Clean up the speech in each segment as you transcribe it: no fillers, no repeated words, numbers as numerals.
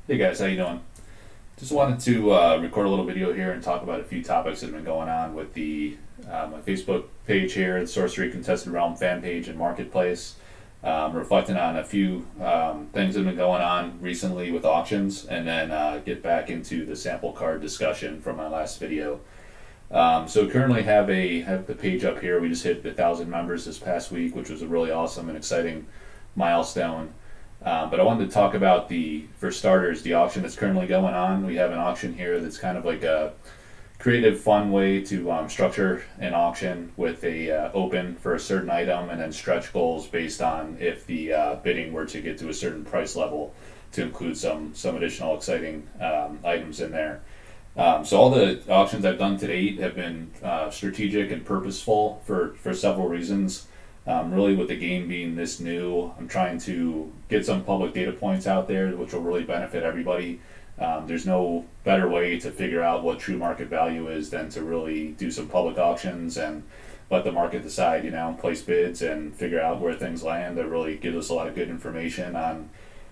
Hey guys, how you doing? Just wanted to record a little video here and talk about a few topics that have been going on with the my Facebook page here, the Sorcery Contested Realm fan page and marketplace. Reflecting on a few things that have been going on recently with auctions, and then get back into the sample card discussion from my last video. So currently have the page up here. We just hit 1,000 members this past week, which was a really awesome and exciting milestone. But I wanted to talk about for starters, the auction that's currently going on. We have an auction here that's kind of like a creative, fun way to structure an auction with a open for a certain item and then stretch goals based on if the bidding were to get to a certain price level to include some additional exciting items in there. So all the auctions I've done to date have been strategic and purposeful for several reasons. Really, with the game being this new, I'm trying to get some public data points out there, which will really benefit everybody. There's no better way to figure out what true market value is than to really do some public auctions and let the market decide, place bids and figure out where things land. That really gives us a lot of good information on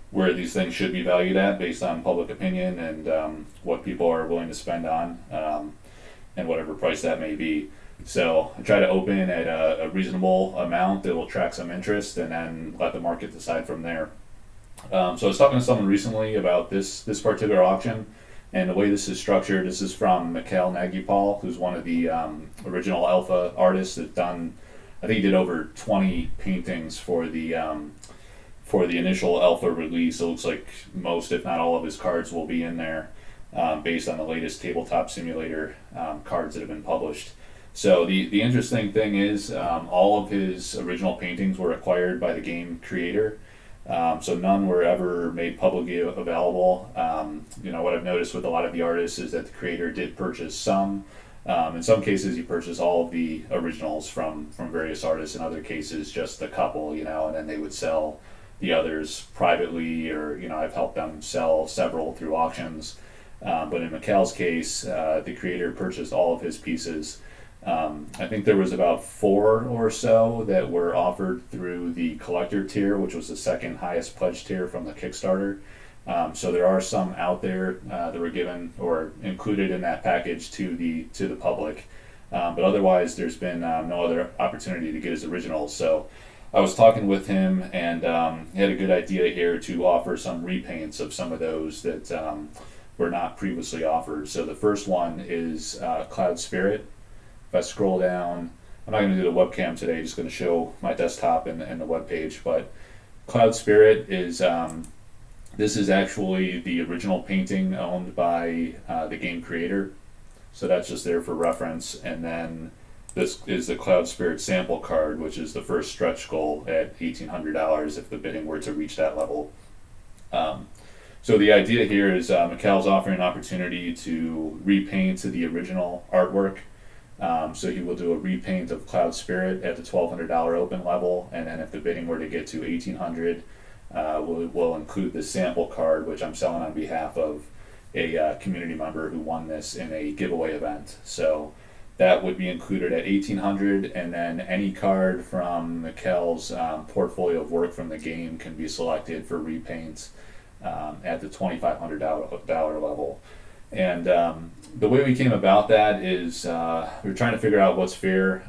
where these things should be valued at based on public opinion and what people are willing to spend on and whatever price that may be. So I try to open at a reasonable amount that will attract some interest and then let the market decide from there. So I was talking to someone recently about this particular auction and the way this is structured. This is from Mikhail Nagypal, who's one of the original alpha artists that done, I think he did over 20 paintings for the initial alpha release. It looks like most, if not all, of his cards will be in there based on the latest tabletop simulator cards that have been published. So the interesting thing is all of his original paintings were acquired by the game creator. So none were ever made publicly available. What I've noticed with a lot of the artists is that the creator did purchase some. In some cases, he purchased all of the originals from various artists. In other cases, just a couple, and then they would sell the others privately, or I've helped them sell several through auctions. But in Mikhail's case, the creator purchased all of his pieces. I think there was about 4 or so that were offered through the collector tier, which was the second highest pledge tier from the Kickstarter. So there are some out there that were given or included in that package to the public. But otherwise, there's been no other opportunity to get his originals. So I was talking with him, and he had a good idea here to offer some repaints of some of those that were not previously offered. So the first one is Cloud Spirit. If I scroll down, I'm not going to do the webcam today, just going to show my desktop and the web page. But Cloud Spirit is this is actually the original painting owned by the game creator. So that's just there for reference. And then this is the Cloud Spirit sample card, which is the first stretch goal at $1,800 if the bidding were to reach that level. So the idea here is Mikhail's offering an opportunity to repaint the original artwork. So he will do a repaint of Cloud Spirit at the $1,200 open level, and then if the bidding were to get to $1,800, we'll include the sample card, which I'm selling on behalf of a community member who won this in a giveaway event. So that would be included at $1,800, and then any card from Mikhail's portfolio of work from the game can be selected for repaints at the $2,500 level. And the way we came about that is we're trying to figure out what's fair.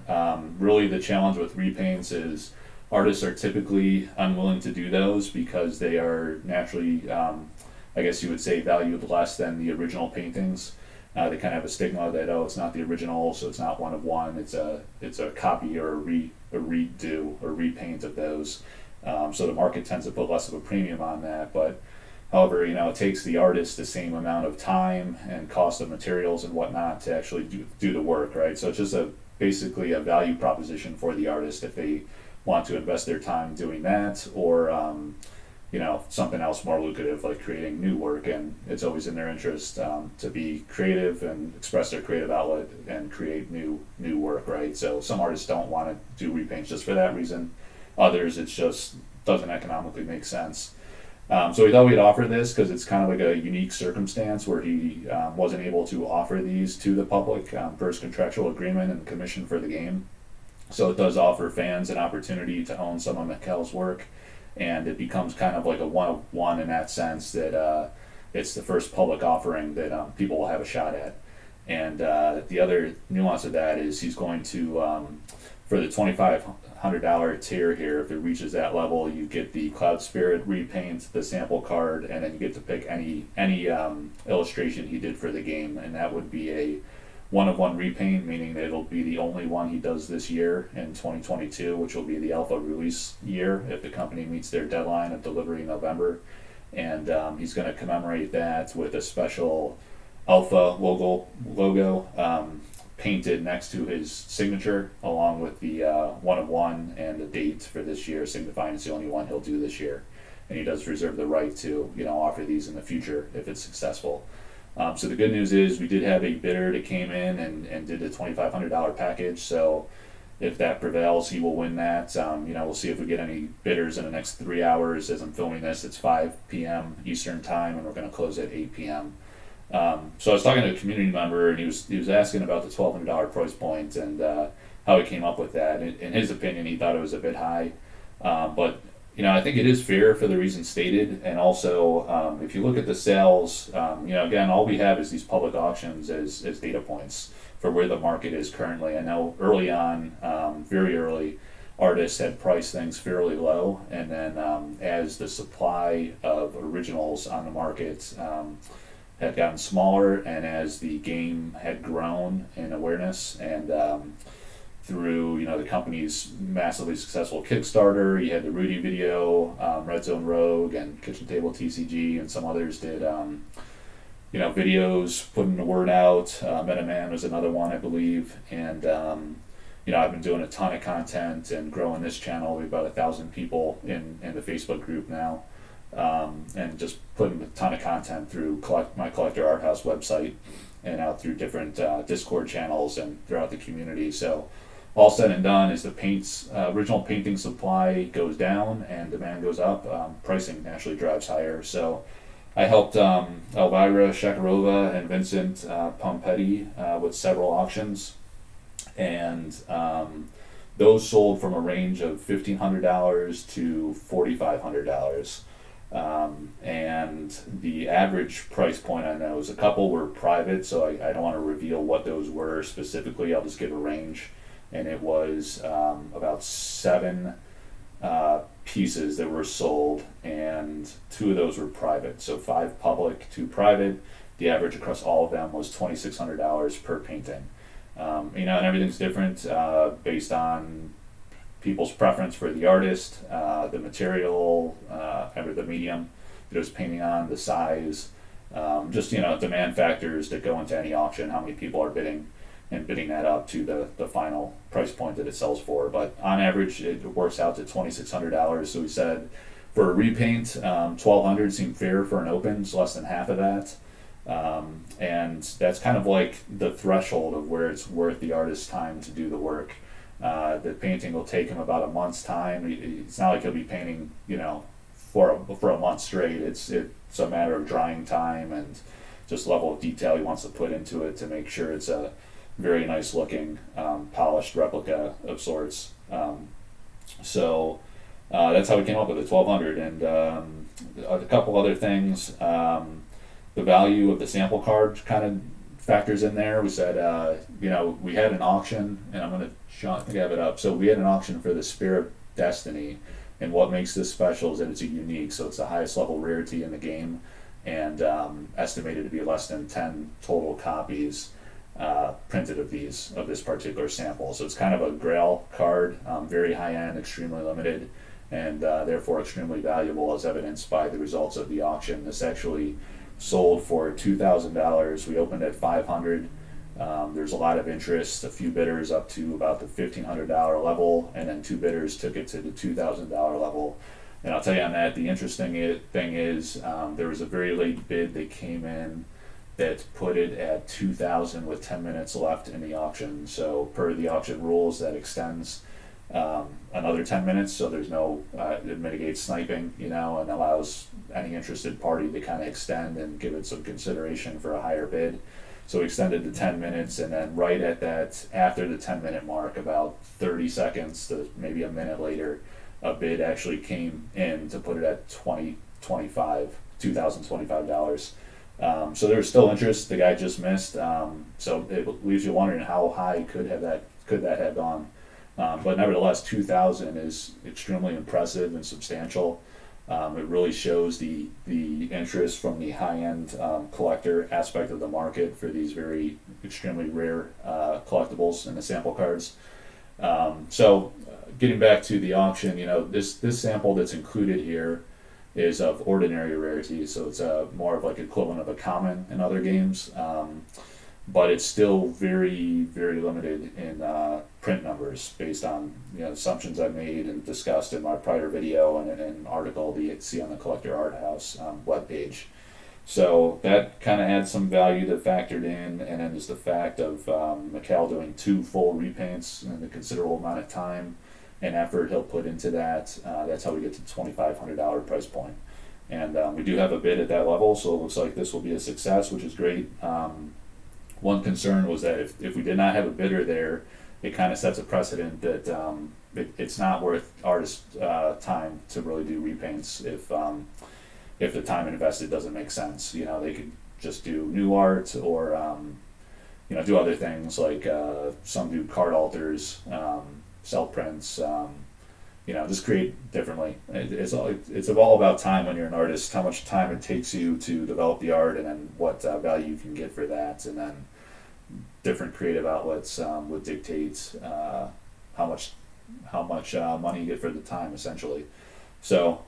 Really, the challenge with repaints is artists are typically unwilling to do those because they are naturally, I guess you would say, valued less than the original paintings. They kind of have a stigma that, it's not the original, so it's not one of one. It's a copy or a redo or repaint of those. So the market tends to put less of a premium on that, but however, it takes the artist the same amount of time and cost of materials and whatnot to actually do the work, right? So it's just basically a value proposition for the artist if they want to invest their time doing that, or something else more lucrative like creating new work. And it's always in their interest to be creative and express their creative outlet and create new work, right? So some artists don't want to do repaints just for that reason. Others, it just doesn't economically make sense. So we thought we'd offer this because it's kind of like a unique circumstance where he wasn't able to offer these to the public per his contractual agreement and commission for the game. So it does offer fans an opportunity to own some of Mikhail's work, and it becomes kind of like a one-of-one in that sense that it's the first public offering that people will have a shot at. And the other nuance of that is he's going to, for the $2,500 tier here, if it reaches that level, you get the Cloud Spirit repaint, the sample card, and then you get to pick any illustration he did for the game, and that would be a one-of-one repaint, meaning that it'll be the only one he does this year in 2022, which will be the alpha release year if the company meets their deadline of delivery in November. And he's going to commemorate that with a special alpha logo painted next to his signature, along with the one-of-one and the date for this year, signifying it's the only one he'll do this year. And he does reserve the right to, offer these in the future if it's successful. So the good news is we did have a bidder that came in and did the $2,500 package. So if that prevails, he will win that. We'll see if we get any bidders in the next 3 hours. As I'm filming this, it's 5 p.m. Eastern time, and we're going to close at 8 p.m. So I was talking to a community member, and he was asking about the $1,200 price point and how he came up with that. In his opinion, he thought it was a bit high, but I think it is fair for the reasons stated, and also if you look at the sales, again, all we have is these public auctions as data points for where the market is currently. I know early on, very early, artists had priced things fairly low, and then as the supply of originals on the market had gotten smaller, and as the game had grown in awareness, and through the company's massively successful Kickstarter, you had the Rudy video, Red Zone Rogue, and Kitchen Table TCG, and some others did videos putting the word out. Metaman was another one, I believe, and I've been doing a ton of content and growing this channel. We have about 1,000 people in the Facebook group now, and just putting a ton of content through my Collector Arthouse website and out through different Discord channels and throughout the community. So all said and done, as the original painting supply goes down and demand goes up, pricing naturally drives higher. So I helped Elvira Shakarova and Vincent Pompetti with several auctions, and those sold from a range of $1,500 to $4,500. And the average price point on those, a couple were private, so I don't want to reveal what those were specifically. I'll just give a range, and it was about 7 pieces that were sold, and 2 of those were private. So 5 public, 2 private. The average across all of them was $2,600 per painting. And everything's different based on people's preference for the artist, the material, the medium that it was painting on, the size, just demand factors that go into any auction, how many people are bidding, and bidding that up to the final price point that it sells for. But on average, it works out to $2,600. So we said for a repaint, $1,200 seemed fair for an open. It's less than half of that. And that's kind of like the threshold of where it's worth the artist's time to do the work. The painting will take him about a month's time. It's not like he'll be painting, for a month straight. It's a matter of drying time and just level of detail he wants to put into it to make sure it's a very nice looking polished replica of sorts. So that's how we came up with the $1,200. And a couple other things. The value of the sample card kind of factors in there. We said, we had an auction, and I think I have it up. So we had an auction for the Spirit Destiny, and what makes this special is that it's a unique, so it's the highest level rarity in the game, and estimated to be less than 10 total copies printed of this particular sample. So it's kind of a grail card, very high end, extremely limited, and therefore extremely valuable, as evidenced by the results of the auction. This actually sold for $2,000. We opened at $500. There's a lot of interest, a few bidders up to about the $1,500 level, and then 2 bidders took it to the $2,000 level. And I'll tell you on that, the interesting thing is there was a very late bid that came in that put it at $2,000 with 10 minutes left in the auction. So per the auction rules, that extends another 10 minutes, so there's no, it mitigates sniping, and allows any interested party to kind of extend and give it some consideration for a higher bid. So we extended to 10 minutes, and then right at that, after the 10-minute mark, about 30 seconds to maybe a minute later, a bid actually came in to put it at $20.25 $2,025. So there's still interest. The guy just missed. So it leaves you wondering how high could that have gone. But nevertheless, 2,000 is extremely impressive and substantial. It really shows the interest from the high-end collector aspect of the market for these very extremely rare collectibles and the sample cards. So getting back to the auction, this sample that's included here is of ordinary rarity, so it's more of like equivalent of a common in other games, but it's still very, very limited in print numbers based on assumptions I made and discussed in my prior video and an article that you see on the Collector Arthouse webpage. So that kind of adds some value that factored in, and then there's the fact of Mikkel doing 2 full repaints in a considerable amount of time and effort he'll put into that. That's how we get to the $2,500 price point. And we do have a bid at that level, so it looks like this will be a success, which is great. One concern was that if we did not have a bidder there, it kind of sets a precedent that it's not worth artists' time to really do repaints if the time invested doesn't make sense. They could just do new art or do other things like some do card alters, sell prints, just create differently. It's all about time when you're an artist, how much time it takes you to develop the art, and then what value you can get for that, and then different creative outlets would dictate how much money you get for the time, essentially. So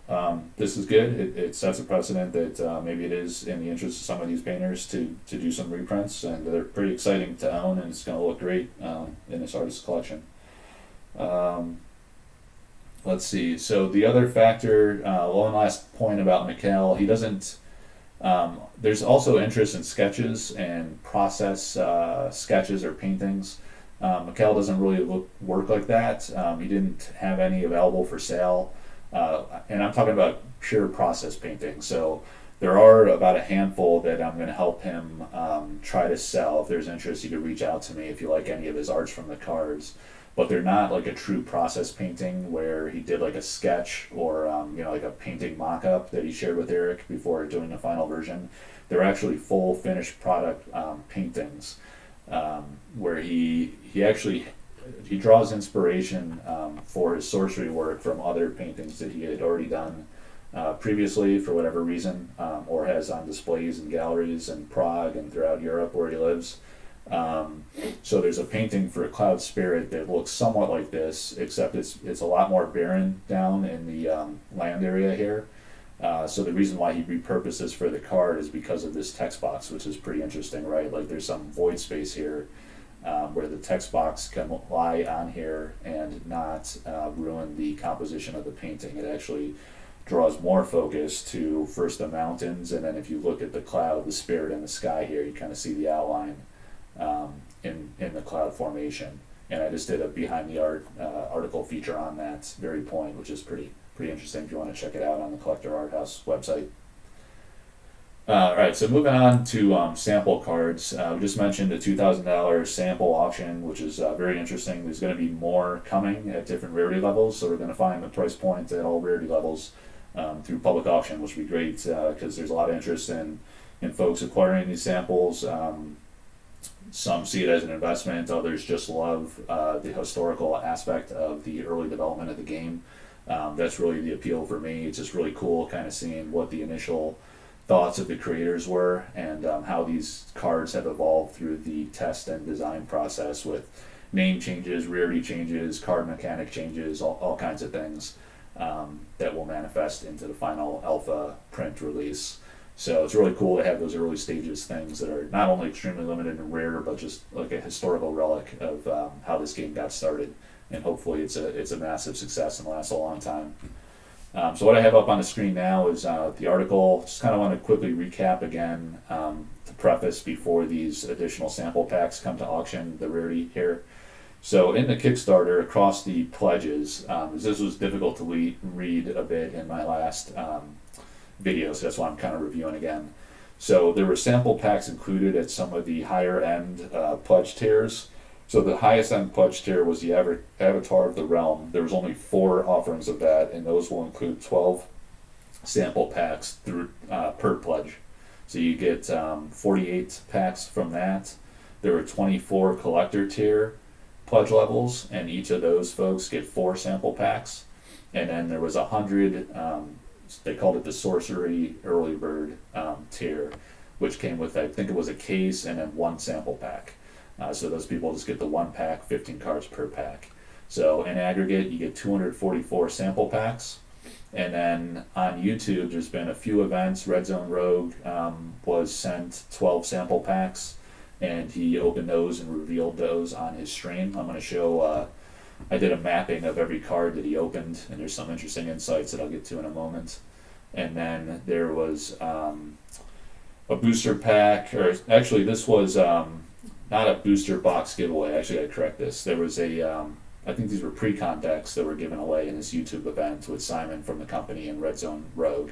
this is good. It sets a precedent that maybe it is in the interest of some of these painters to do some reprints, and they're pretty exciting to own, and it's going to look great in this artist's collection. Let's see. So the other factor, one last point about Mikkel, he doesn't. There's also interest in sketches and process sketches or paintings. Mikkel doesn't really work like that. He didn't have any available for sale. And I'm talking about pure process painting. So there are about a handful that I'm going to help him try to sell. If there's interest, you could reach out to me if you like any of his arts from the cards. But they're not like a true process painting where he did like a sketch or like a painting mock-up that he shared with Eric before doing the final version. They're actually full finished product paintings where he draws inspiration for his sorcery work from other paintings that he had already done previously for whatever reason, or has on displays in galleries in Prague and throughout Europe where he lives. So there's a painting for a cloud spirit that looks somewhat like this, except it's a lot more barren down in the land area here. So the reason why he repurposed this for the card is because of this text box, which is pretty interesting, right? Like there's some void space here where the text box can lie on here and not ruin the composition of the painting. It actually draws more focus to first the mountains, and then if you look at the cloud, the spirit in the sky here, you kind of see the outline in the cloud formation. And I just did a behind the art article feature on that very point, which is pretty interesting if you want to check it out on the Collector Arthouse website. All right, so moving on to sample cards. We just mentioned the $2,000 sample auction, which is very interesting. There's going to be more coming at different rarity levels, so we're going to find the price point at all rarity levels through public auction, which would be great because there's a lot of interest in folks acquiring these samples. Some see it as an investment, others just love the historical aspect of the early development of the game. That's really the appeal for me. It's just really cool kind of seeing what the initial thoughts of the creators were and how these cards have evolved through the test and design process with name changes, rarity changes, card mechanic changes, all kinds of things that will manifest into the final alpha print release. So it's really cool to have those early stages things that are not only extremely limited and rare, but just like a historical relic of how this game got started. And hopefully it's a massive success and lasts a long time. So what I have up on the screen now is the article. Just kind of want to quickly recap again to preface before these additional sample packs come to auction, the rarity here. So in the Kickstarter, across the pledges, this was difficult to read a bit in my last video, so that's why I'm kind of reviewing again. So there were sample packs included at some of the higher end pledge tiers. So the highest end pledge tier was the Avatar of the Realm. There was only 4 offerings of that, and those will include 12 sample packs through per pledge. So you get 48 packs from that. There were 24 collector tier pledge levels, and each of those folks get 4 sample packs. And then there was 100. They called it the Sorcery Early Bird tier, which came with, I think it was a case and then 1 sample pack. So those people just get the 1 pack, 15 cards per pack. So in aggregate, you get 244 sample packs. And then on YouTube, there's been a few events. Red Zone Rogue was sent 12 sample packs, and he opened those and revealed those on his stream. I'm going to show, I did a mapping of every card that he opened, and there's some interesting insights that I'll get to in a moment. And then there was a booster pack, or actually this was not a booster box giveaway. Actually, I correct this. There was a I think these were pre-con decks that were given away in this YouTube event with Simon from the company and Red Zone Rogue.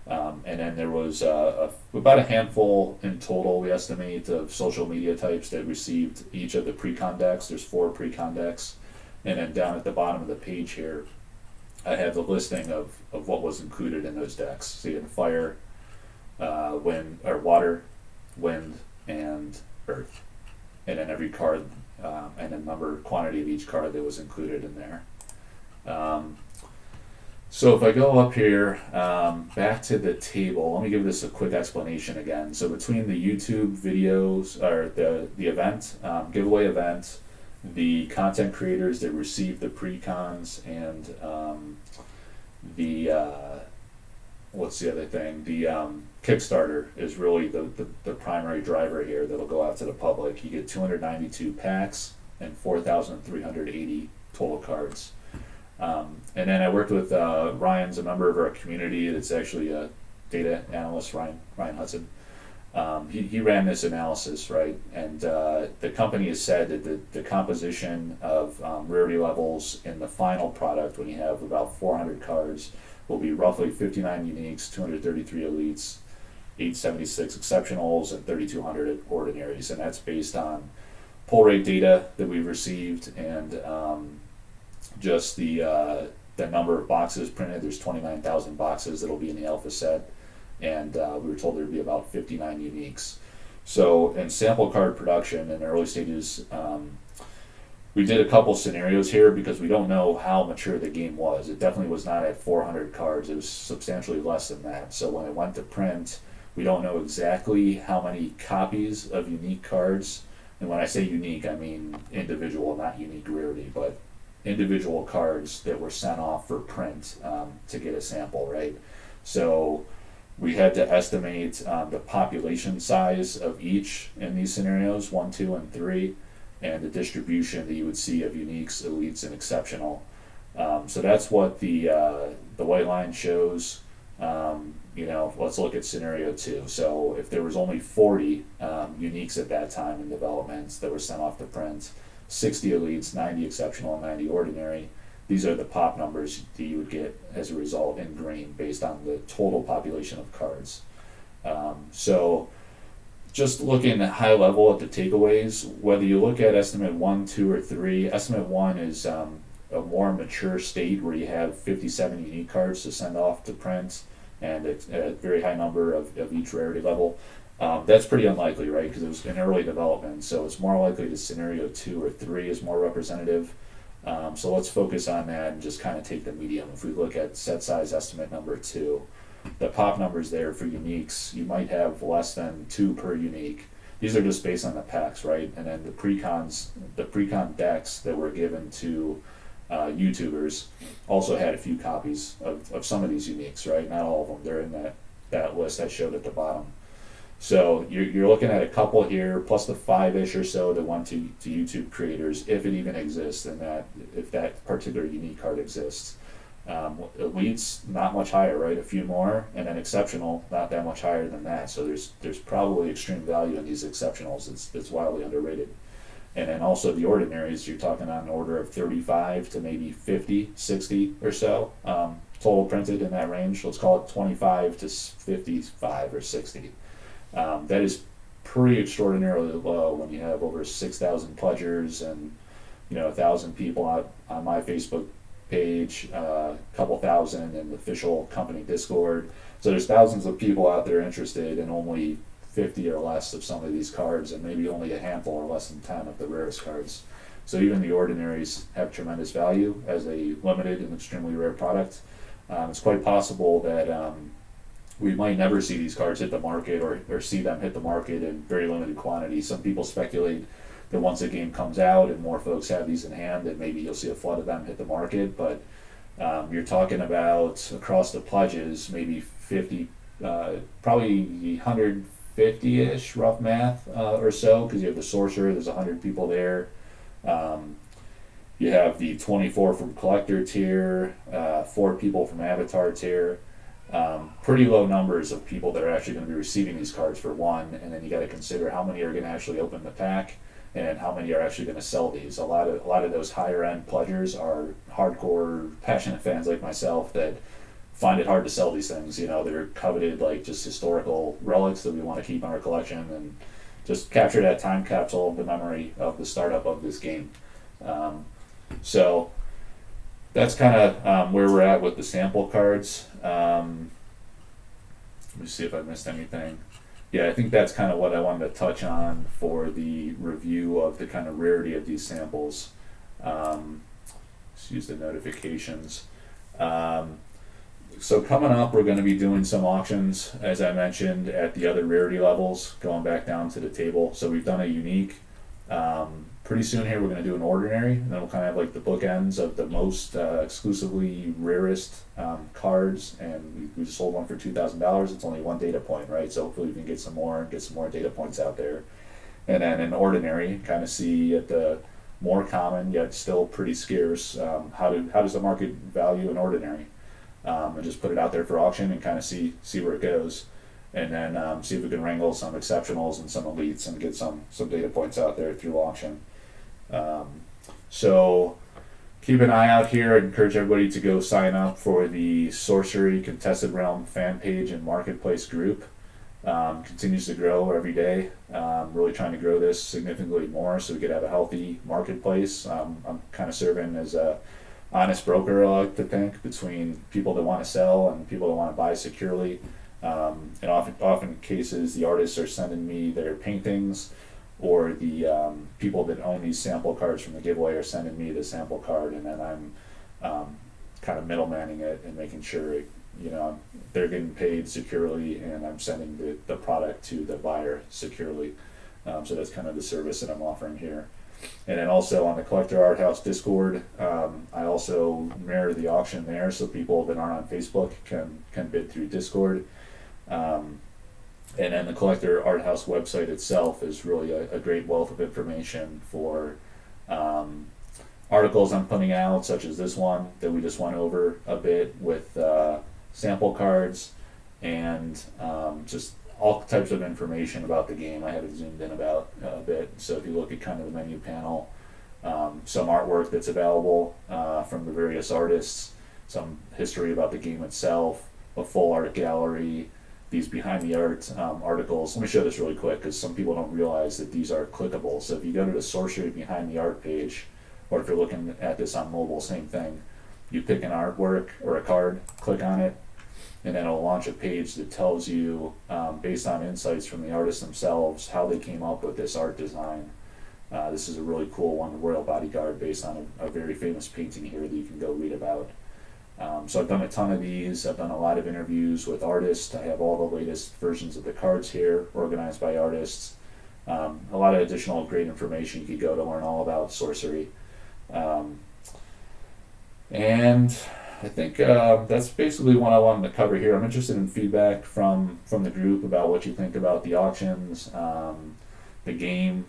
And then there was about a handful in total, we estimate, of social media types that received each of the pre-con decks. There's 4 pre-con decks. And then down at the bottom of the page here, I have the listing of what was included in those decks. So you had fire, wind, or water, wind, and earth. And then every card, and the number, quantity of each card that was included in there. So if I go up here, back to the table, let me give this a quick explanation again. So between the YouTube videos, or the event, giveaway event, the content creators that received the pre-cons, and the what's the other thing? The Kickstarter is really the primary driver here that'll go out to the public. You get 292 packs and 4,380 total cards. And then I worked with Ryan's a member of our community. It's actually a data analyst, Ryan Hudson. He ran this analysis, right? And the company has said that the composition of rarity levels in the final product, when you have about 400 cards, will be roughly 59 uniques, 233 elites, 876 exceptionals, and 3,200 ordinaries. And that's based on pull rate data that we've received, and just the number of boxes printed. There's 29,000 boxes that'll be in the alpha set, and we were told there'd be about 59 uniques. So in sample card production in the early stages, we did a couple scenarios here because we don't know how mature the game was. It definitely was not at 400 cards. It was substantially less than that. So when it went to print, we don't know exactly how many copies of unique cards. And when I say unique, I mean individual, not unique rarity, but individual cards that were sent off for print to get a sample, right? So we had to estimate the population size of each in these scenarios, 1, 2, and 3, and the distribution that you would see of uniques, elites, and exceptional. So that's what the white line shows. Let's look at scenario 2. So if there was only 40 uniques at that time in development that were sent off to print, 60 elites, 90 exceptional, and 90 ordinary, these are the pop numbers that you would get as a result in green based on the total population of cards. So just looking at high level at the takeaways, whether you look at estimate 1, 2, or 3, estimate 1 is a more mature state where you have 57 unique cards to send off to print, and it's a very high number of each rarity level. That's pretty unlikely, right? Because it was in early development, so it's more likely that scenario 2 or 3 is more representative. So let's focus on that and just kind of take the medium. If we look at set size estimate number 2, the pop numbers there for uniques, you might have less than 2 per unique. These are just based on the packs, right? And then the pre-con decks that were given to YouTubers also had a few copies of some of these uniques, right? Not all of them. They're in that list I showed at the bottom. So you're looking at a couple here, plus the 5-ish or so that went to YouTube creators, if it even exists, and if that particular unique card exists. Elites, not much higher, right? A few more, and then exceptional, not that much higher than that. So there's probably extreme value in these exceptionals. It's wildly underrated. And then also the ordinaries, you're talking on an order of 35 to maybe 50, 60 or so, total printed in that range. Let's call it 25 to 55 or 60. That is pretty extraordinarily low when you have over 6,000 pledgers and 1,000 people on my Facebook page, a couple thousand in the official company Discord. So there's thousands of people out there interested, and only 50 or less of some of these cards, and maybe only a handful or less than 10 of the rarest cards. So even the ordinaries have tremendous value as a limited and extremely rare product. It's quite possible that we might never see these cards hit the market, or see them hit the market in very limited quantity. Some people speculate that once the game comes out and more folks have these in hand, that maybe you'll see a flood of them hit the market. But you're talking about across the pledges, maybe 50, probably 150-ish, rough math, or so, because you have the sorcerer, there's 100 people there. You have the 24 from collector tier, 4 people from avatar tier. Pretty low numbers of people that are actually going to be receiving these cards for one, and then you got to consider how many are going to actually open the pack and how many are actually going to sell these. A lot of those higher end pledgers are hardcore, passionate fans like myself that find it hard to sell these things. They're coveted, like, just historical relics that we want to keep in our collection and just capture that time capsule of the memory of the startup of this game. So that's kind of where we're at with the sample cards. Let me see if I missed anything. Yeah, I think that's kind of what I wanted to touch on for the review of the kind of rarity of these samples. Let's use the notifications. So coming up, we're going to be doing some auctions, as I mentioned, at the other rarity levels, going back down to the table. So we've done a unique. Pretty soon here, we're going to do an ordinary, and then we'll kind of have like the bookends of the most exclusively rarest cards. And we just sold one for $2,000. It's only one data point, right? So hopefully we can get some more data points out there. And then in ordinary, kind of see at the more common yet still pretty scarce, how does the market value an ordinary, and just put it out there for auction and kind of see where it goes. And then see if we can wrangle some exceptionals and some elites and get some data points out there through auction. So keep an eye out here. I encourage everybody to go sign up for the Sorcery Contested Realm fan page and marketplace group. Continues to grow every day. Really trying to grow this significantly more so we could have a healthy marketplace. I'm kind of serving as a honest broker, I like to think, between people that want to sell and people that want to buy securely. In often cases, the artists are sending me their paintings, or the people that own these sample cards from the giveaway are sending me the sample card, and then I'm kind of middlemaning it and making sure they're getting paid securely, and I'm sending the product to the buyer securely. So that's kind of the service that I'm offering here. And then also on the Collector Arthouse Discord, I also mirror the auction there, so people that aren't on Facebook can bid through Discord. And then the Collector Arthouse website itself is really a great wealth of information for articles I'm putting out, such as this one that we just went over a bit with sample cards, and just all types of information about the game. I have it zoomed in about a bit. So if you look at kind of the menu panel, some artwork that's available from the various artists, some history about the game itself, a full art gallery, these behind the art articles. Let me show this really quick because some people don't realize that these are clickable. So if you go to the Sorcery behind the art page, or if you're looking at this on mobile, same thing. You pick an artwork or a card, click on it, and then it'll launch a page that tells you, based on insights from the artists themselves, how they came up with this art design. This is a really cool one, the Royal Bodyguard, based on a very famous painting here that you can go read about. So I've done a ton of these. I've done a lot of interviews with artists. I have all the latest versions of the cards here, organized by artists. A lot of additional great information you could go to learn all about sorcery. And I think that's basically what I wanted to cover here. I'm interested in feedback from the group about what you think about the auctions, the game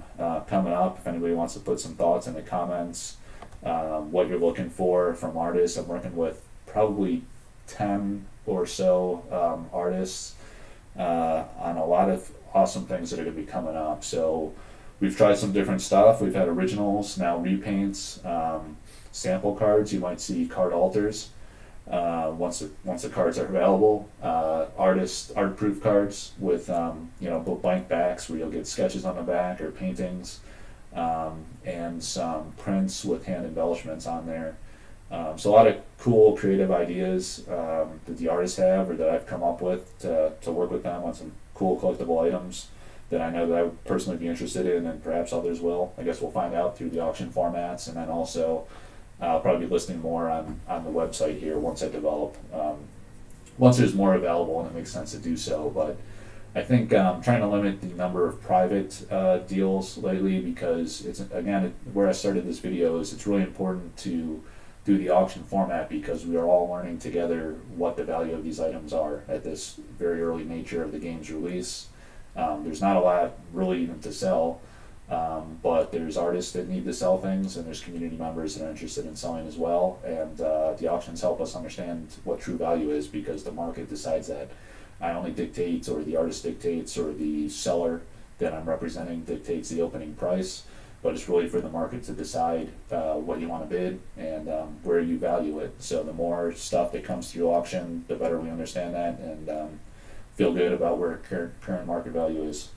coming up. If anybody wants to put some thoughts in the comments, what you're looking for from artists. I'm working with probably 10 or so artists on a lot of awesome things that are going to be coming up. So we've tried some different stuff. We've had originals, now repaints, sample cards. You might see card alters once the cards are available. Art proof cards with blank backs where you'll get sketches on the back or paintings, and some prints with hand embellishments on there. So a lot of cool creative ideas that the artists have or that I've come up with to work with them on some cool collectible items that I know that I would personally be interested in, and perhaps others will. I guess we'll find out through the auction formats, and then also I'll probably be listing more on the website here once I develop. Once there's more available and it makes sense to do so, but I think trying to limit the number of private deals lately, because it's, again, where I started this video is it's really important to do the auction format because we are all learning together what the value of these items are at this very early nature of the game's release. There's not a lot really even to sell, but there's artists that need to sell things, and there's community members that are interested in selling as well, and the auctions help us understand what true value is, because the market decides that. I only dictate, or the artist dictates, or the seller that I'm representing dictates the opening price, but it's really for the market to decide what you want to bid and where you value it. So the more stuff that comes through auction, the better we understand that and feel good about where current market value is.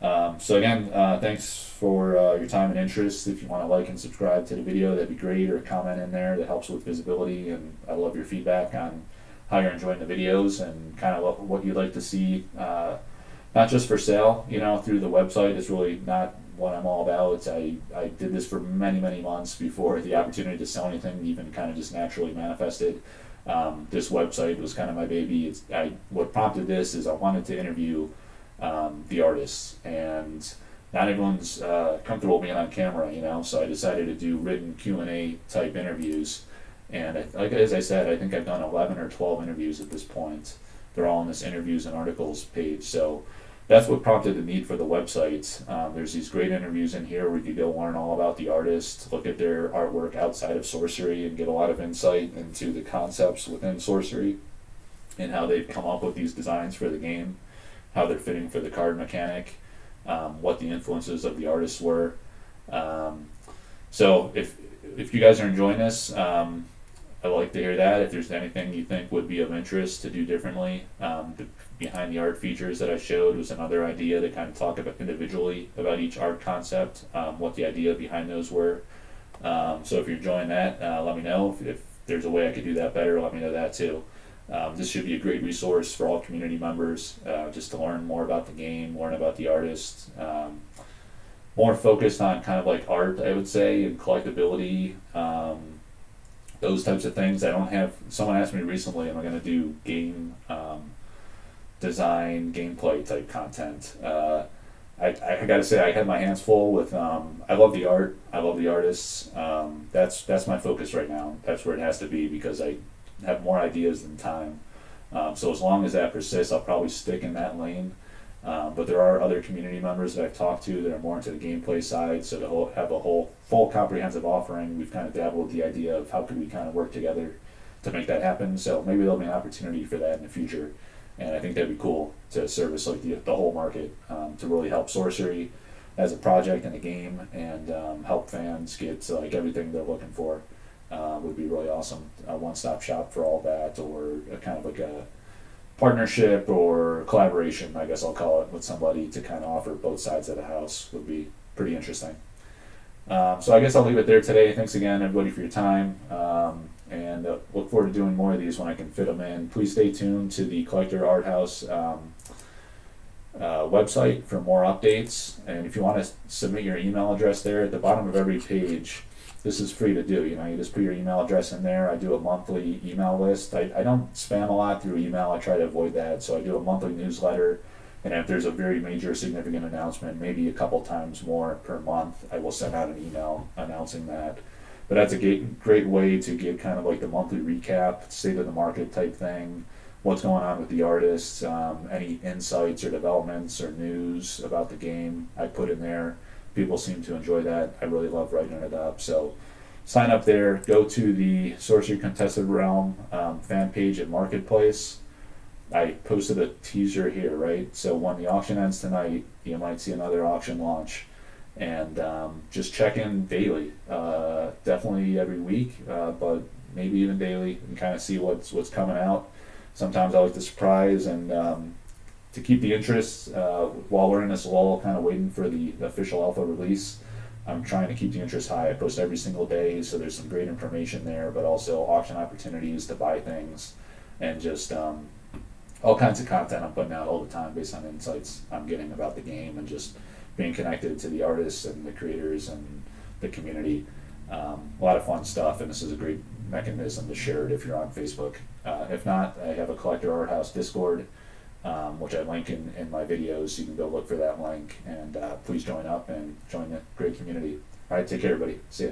So again, thanks for your time and interest. If you want to like and subscribe to the video, that'd be great, or comment in there. That helps with visibility, and I love your feedback on how you're enjoying the videos and kind of what you'd like to see, not just for sale, through the website. Is really not what I'm all about. I did this for many months before the opportunity to sell anything even kind of just naturally manifested. This website was kind of my baby. What prompted this is I wanted to interview the artists, and not everyone's comfortable being on camera, so I decided to do written Q&A type interviews. And as I said, I think I've done 11 or 12 interviews at this point. They're all on this interviews and articles page. So that's what prompted the need for the website. There's these great interviews in here where you can go learn all about the artist, look at their artwork outside of Sorcery, and get a lot of insight into the concepts within Sorcery and how they've come up with these designs for the game, how they're fitting for the card mechanic, what the influences of the artists were. So if you guys are enjoying this, I'd like to hear that. If there's anything you think would be of interest to do differently, the behind the art features that I showed was another idea to kind of talk about individually about each art concept, what the idea behind those were. So if you're enjoying that, let me know. If there's a way I could do that better, let me know that too. This should be a great resource for all community members, just to learn more about the game, learn about the artist, more focused on kind of like art, I would say, and collectability, those types of things. Someone asked me recently, am I going to do game design, gameplay type content? I gotta say, I had my hands full with, I love the art, I love the artists. That's my focus right now. That's where it has to be, because I have more ideas than time. So as long as that persists, I'll probably stick in that lane. But there are other community members that I've talked to that are more into the gameplay side, so to have a whole full comprehensive offering, we've kind of dabbled with the idea of how could we kind of work together to make that happen. So maybe there'll be an opportunity for that in the future, and I think that'd be cool to service like the whole market, to really help Sorcery as a project and a game, and help fans get like everything they're looking for. Would be really awesome. A one-stop shop for all that, or a kind of like a partnership or collaboration, I guess I'll call it, with somebody to kind of offer both sides of the house would be pretty interesting. So I guess I'll leave it there today. Thanks again, everybody, for your time, and look forward to doing more of these when I can fit them in. Please stay tuned to the Collector Arthouse website for more updates, and if you want to submit your email address there at the bottom of every page, this is free to do. You just put your email address in there. I do a monthly email list. I don't spam a lot through email. I try to avoid that. So I do a monthly newsletter, and if there's a very major significant announcement, maybe a couple times more per month, I will send out an email announcing that. But that's a great way to get kind of like the monthly recap, state of the market type thing, what's going on with the artists, any insights or developments or news about the game I put in there. People seem to enjoy that. I really love writing it up. So sign up there. Go to the Sorcery Contested Realm fan page and marketplace. I posted a teaser here, right? So when the auction ends tonight, you might see another auction launch. And just check in daily. Definitely every week, but maybe even daily, and kind of see what's coming out. Sometimes I like to surprise and to keep the interest while we're in this lull, kind of waiting for the official alpha release. I'm trying to keep the interest high. I post every single day, so there's some great information there, but also auction opportunities to buy things, and just all kinds of content I'm putting out all the time based on insights I'm getting about the game, and just being connected to the artists and the creators and the community. A lot of fun stuff, and this is a great mechanism to share it if you're on Facebook. If not, I have a Collector Arthouse Discord, which I link in my videos, so you can go look for that link, and please join up and join the great community. All right, take care, everybody. See ya.